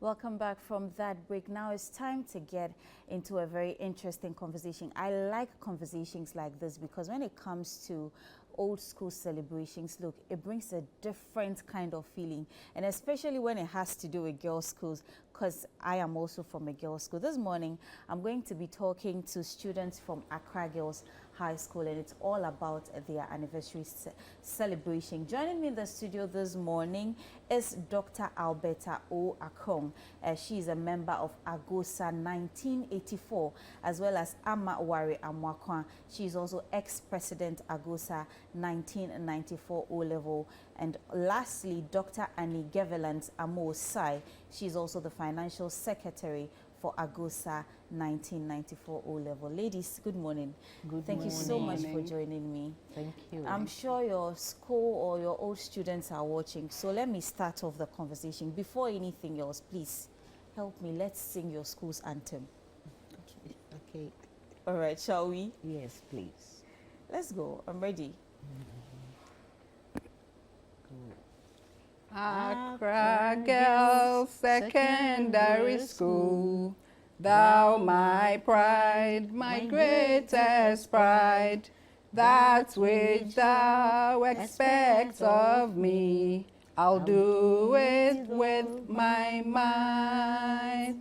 Welcome back from that break. Now it's time to get into a very interesting conversation. I like conversations like this because when it comes to old school celebrations, look, it brings a different kind of feeling, and especially when it has to do with girls' schools, because I am also from a girls' school. This morning, I'm going to be talking to students from Accra Girls High School, and it's all about their anniversary celebration. Joining me in the studio this morning is Dr. Alberta O. Akong. She is a member of Agosa 1984, as well as Ama Wari Amwakwa. She is also ex-president Agosa 1994 O-level. And lastly, Dr. Annie Geveland Amo Sai. She is also the financial secretary for Agosa 1994 O-level. Ladies, good morning. Thank you so much for joining me. Thank you. I'm sure your school or your old students are watching, so let me start off the conversation. Before anything else, please help me. Let's sing your school's anthem. Okay. All right, shall we? Yes, please. Let's go. I'm ready. Accra Girls Secondary School, thou my pride, my greatest pride, that which thou expects of me, I'll do it with my might.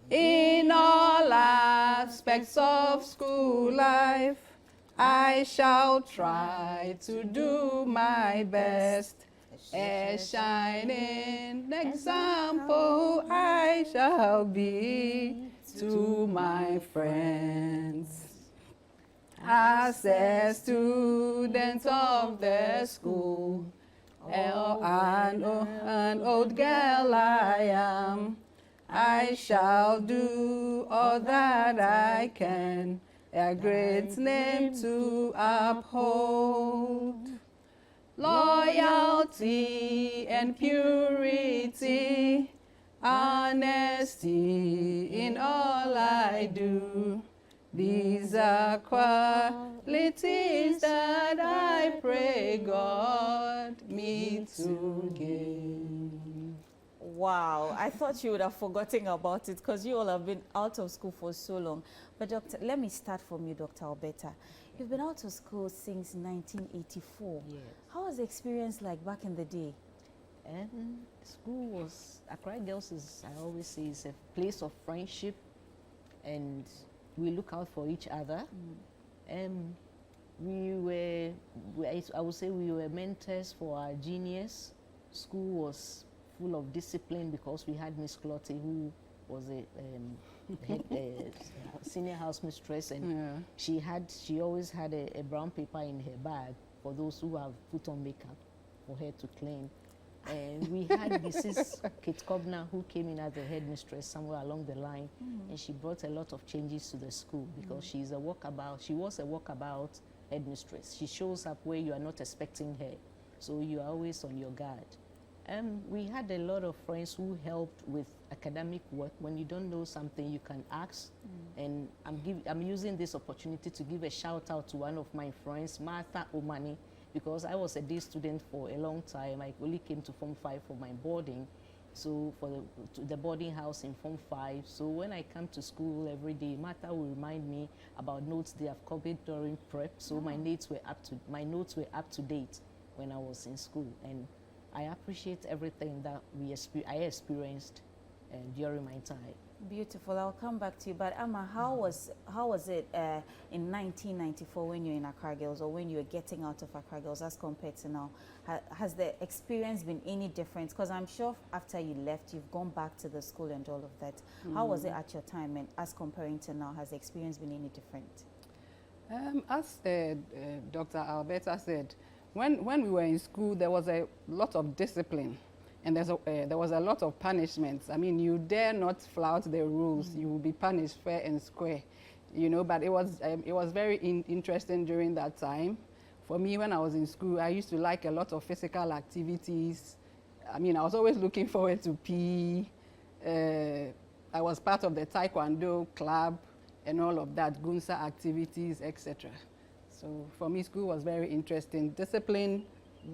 In all aspects of school life, I shall try to do my best. A shining example I shall be to my friends. As a student of the school, an old girl I am, I shall do all that I can, a great name to uphold. Loyalty and purity, honesty in all I do. These are qualities that I pray God me to gain. Wow, I thought you would have forgotten about it because you all have been out of school for so long. But doctor, let me start from you, Dr. Alberta. You've been out of school since 1984. Yes. How was the experience like back in the day? School was, Accra Girls is, I always say, is a place of friendship, and we look out for each other. I would say we were mentors for our juniors. School was full of discipline because we had Miss Clotty, who was a senior house mistress, and she always had a brown paper in her bag for those who have put on makeup for her to clean. And we had Mrs. Kate Kobner, who came in as the headmistress somewhere along the line, and she brought a lot of changes to the school because she was a walkabout headmistress. She shows up where you are not expecting her, so you are always on your guard. We had a lot of friends who helped with academic work. When you don't know something, you can ask. And I'm using this opportunity to give a shout out to one of my friends, Martha Omani, because I was a day student for a long time. I only came to Form 5 for my boarding, so for the boarding house in Form 5. So when I come to school every day, Martha will remind me about notes they have copied during prep. So my notes were up to date when I was in school, and I appreciate everything that I experienced during my time. Beautiful. I'll come back to you. But Amma, how was it in 1994 when you're in Accra Girls, or when you were getting out of Accra Girls as compared to now? Has the experience been any different? Because I'm sure after you left, you've gone back to the school and all of that. How was it at your time, and as comparing to now, has the experience been any different? As Dr. Alberta said, when we were in school, there was a lot of discipline, and there was a lot of punishments. I mean, you dare not flout the rules; you will be punished fair and square, you know. But it was very interesting during that time. For me, when I was in school, I used to like a lot of physical activities. I mean, I was always looking forward to PE. I was part of the Taekwondo club and all of that, Gunsa activities, etc. So for me, school was very interesting. Discipline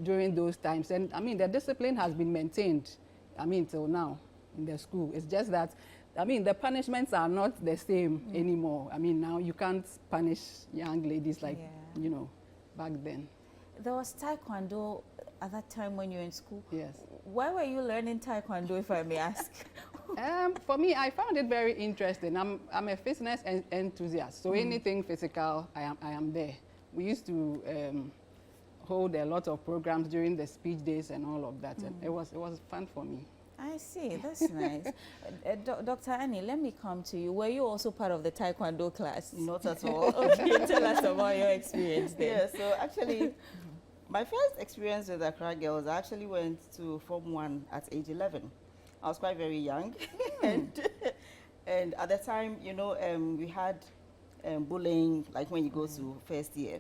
during those times, and I mean, the discipline has been maintained, I mean, till now. in the school. It's just that, I mean, the punishments are not the same anymore. I mean, now you can't punish young ladies like, you know, back then. There was Taekwondo at that time when you were in school. Yes. Why were you learning Taekwondo, if I may ask? For me, I found it very interesting. I'm a fitness enthusiast, so anything physical, I am there. We used to hold a lot of programs during the speech days and all of that, and it was fun for me. I see, that's nice. Dr. Annie, let me come to you. Were you also part of the Taekwondo class? Not at all. Okay, tell us about your experience there. Yeah, so actually, my first experience with Accra Girls, I actually went to Form 1 at age 11. I was quite very young. and at the time, you know, we had bullying, like when you go to first year.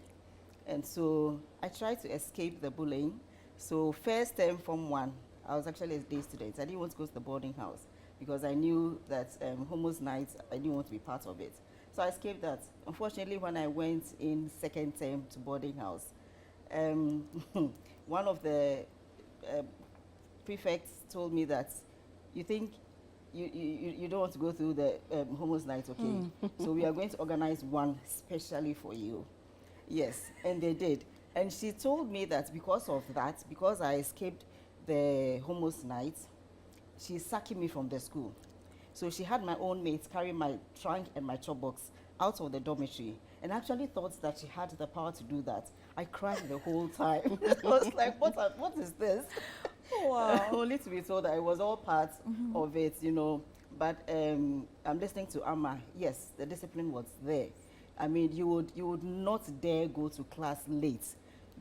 And so I tried to escape the bullying. So first term, Form 1, I was actually a day student. I didn't want to go to the boarding house because I knew that Homo's nights, I didn't want to be part of it. So I escaped that. Unfortunately, when I went in second term to boarding house, one of the prefects told me that you think you don't want to go through the Homo's night, okay? So we are going to organize one specially for you. Yes, and they did. And she told me that because of that, because I escaped the Homo's night, she's sacking me from the school. So she had my own mates carry my trunk and my chop box out of the dormitory, and actually thought that she had the power to do that. I cried the whole time. I was like, what is this? Wow. Only to be told that it was all part of it, you know. But I'm listening to Amma. Yes, the discipline was there. I mean, you would not dare go to class late,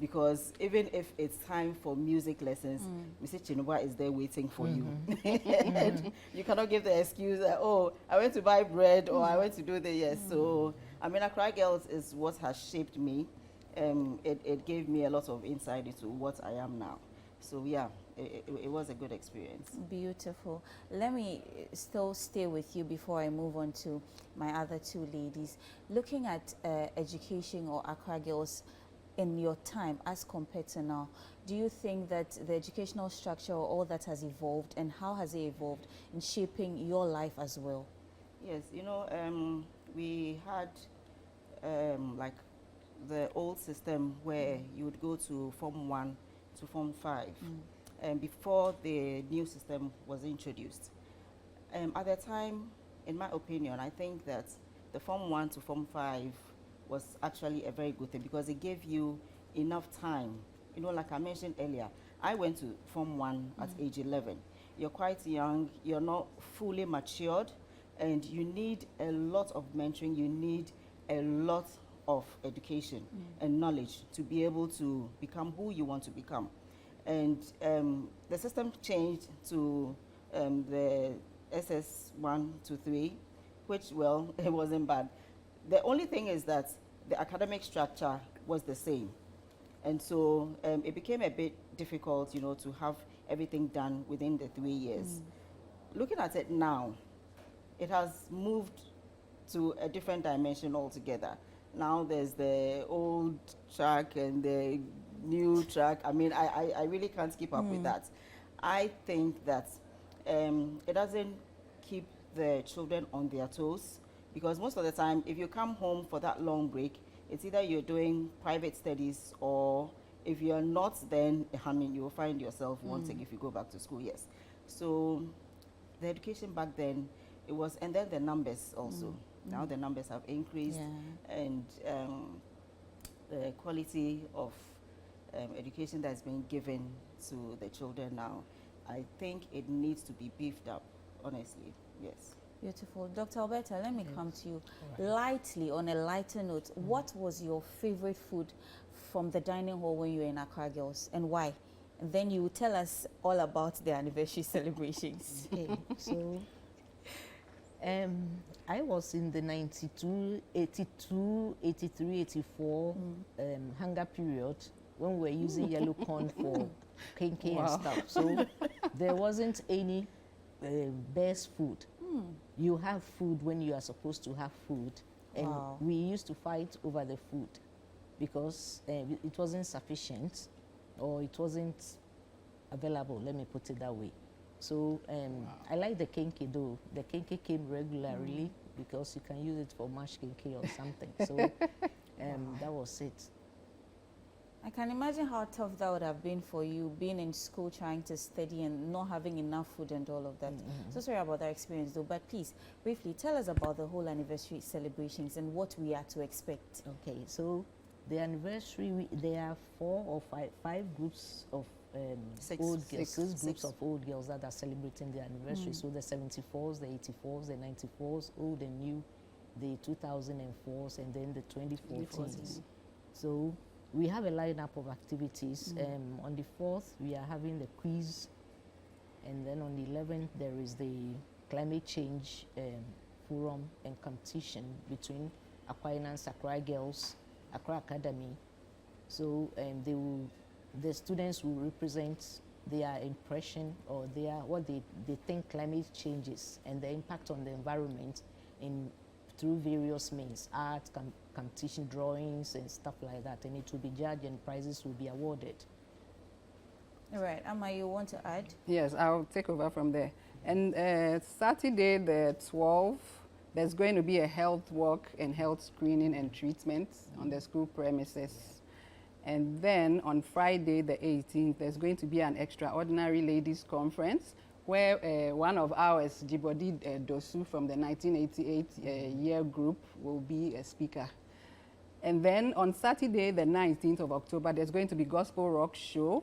because even if it's time for music lessons, Mr. Chinua is there waiting for you. And you cannot give the excuse that, oh, I went to buy bread or I went to do the yes. So, I mean, Accra Girls is what has shaped me. It gave me a lot of insight into what I am now. So, yeah, it was a good experience. Beautiful. Let me still stay with you before I move on to my other two ladies. Looking at education or Accra Girls in your time as compared to now, do you think that the educational structure or all that has evolved, and how has it evolved in shaping your life as well? Yes, you know, we had like the old system where you would go to Form 1 to Form 5 before the new system was introduced. At the time, in my opinion, I think that the Form 1 to Form 5 was actually a very good thing, because it gave you enough time. You know, like I mentioned earlier, I went to Form 1 at age 11. You're quite young, you're not fully matured, and you need a lot of mentoring, you need a lot of education and knowledge to be able to become who you want to become. And the system changed to the SS1 to 3, which, well, it wasn't bad. The only thing is that the academic structure was the same. And so it became a bit difficult, you know, to have everything done within the 3 years. Looking at it now, it has moved to a different dimension altogether. Now there's the old track and the new track. I mean, I really can't keep up with that. I think that it doesn't keep the children on their toes, because most of the time, if you come home for that long break, it's either you're doing private studies, or if you're not, then I mean, you'll find yourself wanting if you go back to school, yes. So the education back then, it was, and then the numbers also. Now the numbers have increased, and the quality of education that's being given to the children now, I think it needs to be beefed up, honestly, yes. Beautiful. Dr. Alberta, let me come to you. Lightly, on a lighter note, what was your favorite food from the dining hall when you were in Accra Girls, and why? And then you will tell us all about the anniversary celebrations. Okay, so I was in the 92, 82, 83, 84 hunger period, when we were using yellow corn for kenke and stuff. So there wasn't any best food. You have food when you are supposed to have food, and we used to fight over the food because it wasn't sufficient, or it wasn't available, let me put it that way. So I like the kinky though. The kinky came regularly because you can use it for mash kinky or something. So that was it. I can imagine how tough that would have been for you, being in school trying to study and not having enough food and all of that. So sorry about that experience though, but please, briefly, tell us about the whole anniversary celebrations and what we are to expect. Okay, so the anniversary, there are 4 or 5 groups of old girls, 6 groups of old girls that are celebrating their anniversary. So the 74s, the 84s, the 94s, old and new, the 2004s, and then the 2014s. So we have a lineup of activities. On the 4th, we are having the quiz, and then on the 11th, there is the climate change forum and competition between Aquinas, Accra Girls, Accra Academy. So the students will represent their impression or what they think climate change is and the impact on the environment through various means, art, competition, drawings, and stuff like that. And it will be judged and prizes will be awarded. All right, Amma, you want to add? Yes, I'll take over from there. And Saturday, the 12th, there's going to be a health walk and health screening and treatment on the school premises. And then on Friday, the 18th, there's going to be an extraordinary ladies conference where one of ours, Jibodi Dosu from the 1988 year group, will be a speaker. And then on Saturday, the 19th of October, there's going to be gospel rock show.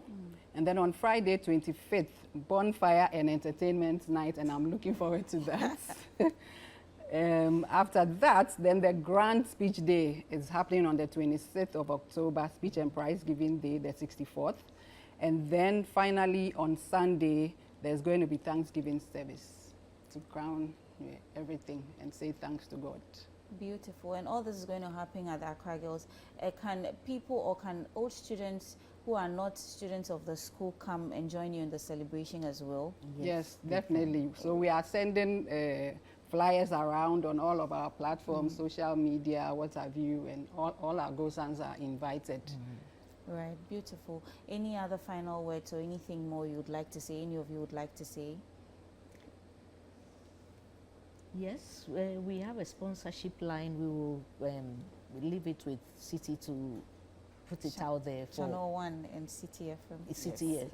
And then on Friday, 25th, bonfire and entertainment night, and I'm looking forward to that. After that, then the grand speech day is happening on the 26th of October, speech and prize giving day, the 64th. And then finally on Sunday, there's going to be Thanksgiving service to crown everything and say thanks to God. Beautiful. And all this is going to happen at the Accra Girls. Can people or can old students who are not students of the school come and join you in the celebration as well? Yes, definitely. So we are sending flyers around on all of our platforms, social media, what have you, and all our Gosans are invited. Right, beautiful. Any other final words or anything more you would like to say, any of you would like to say? Yes, we have a sponsorship line. We will leave it with City to put it out there for ChannelOne and City FM.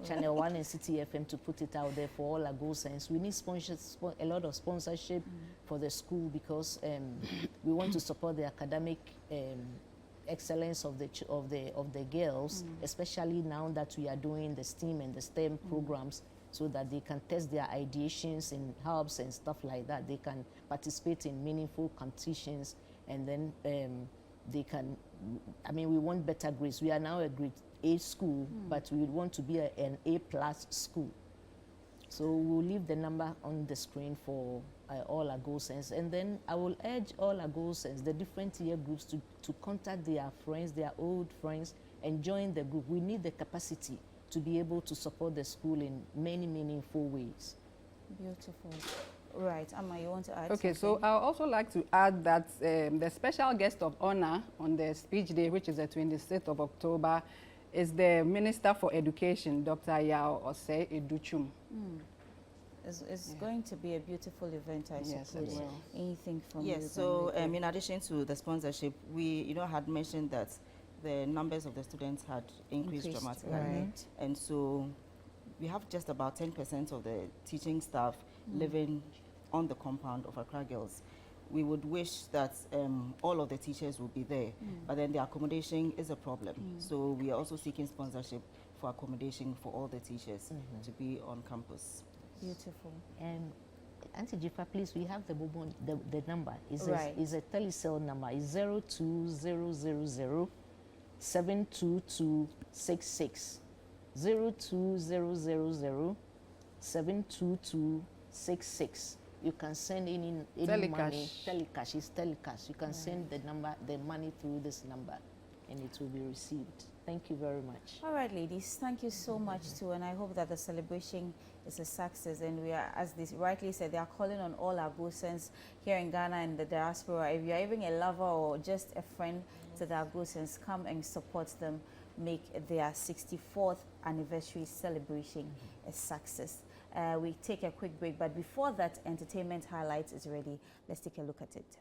ChannelOne and City FM to put it out there for all our Gosans. We need a lot of sponsorship for the school because we want to support the academic excellence of the girls, especially now that we are doing the STEAM and the STEM programs, so that they can test their ideations in hubs and stuff like that. They can participate in meaningful competitions, and then they can, I mean, we want better grades. We are now a grade A school, but we want to be an A+ school. So we'll leave the number on the screen for all our Gosans. And then I will urge all our Gosans, the different year groups, to contact their friends, their old friends, and join the group. We need the capacity to be able to support the school in many meaningful ways. Beautiful. Right, Amma, you want to add Okay, something? so I would also like to add that the special guest of honor on the speech day, which is the 26th of October, is the Minister for Education, Dr. Yao Osei Educhum. It's going to be a beautiful event, I suppose. Yes, it will. Anything from you? Yes, so in addition to the sponsorship, we had mentioned that the numbers of the students had increased dramatically. Right. And so we have just about 10% of the teaching staff living on the compound of Accra Girls. We would wish that all of the teachers would be there, but then the accommodation is a problem. So we are also seeking sponsorship for accommodation for all the teachers to be on campus. Beautiful. And Auntie Jifa, please, we have the number. It's Right. a telecell number. It's 02000 72266. 02000 72266. You can send any money. Telecash is telecash. You can send the money through this number, and it will be received. Thank you very much. All right, ladies, thank you so much too, and I hope that the celebration is a success. And we are, as this rightly said, they are calling on all our Gosans here in Ghana and the diaspora. If you are even a lover or just a friend to the Gosans, come and support them, make their 64th anniversary celebration a success. We take a quick break, but before that, entertainment highlights is ready. Let's take a look at it.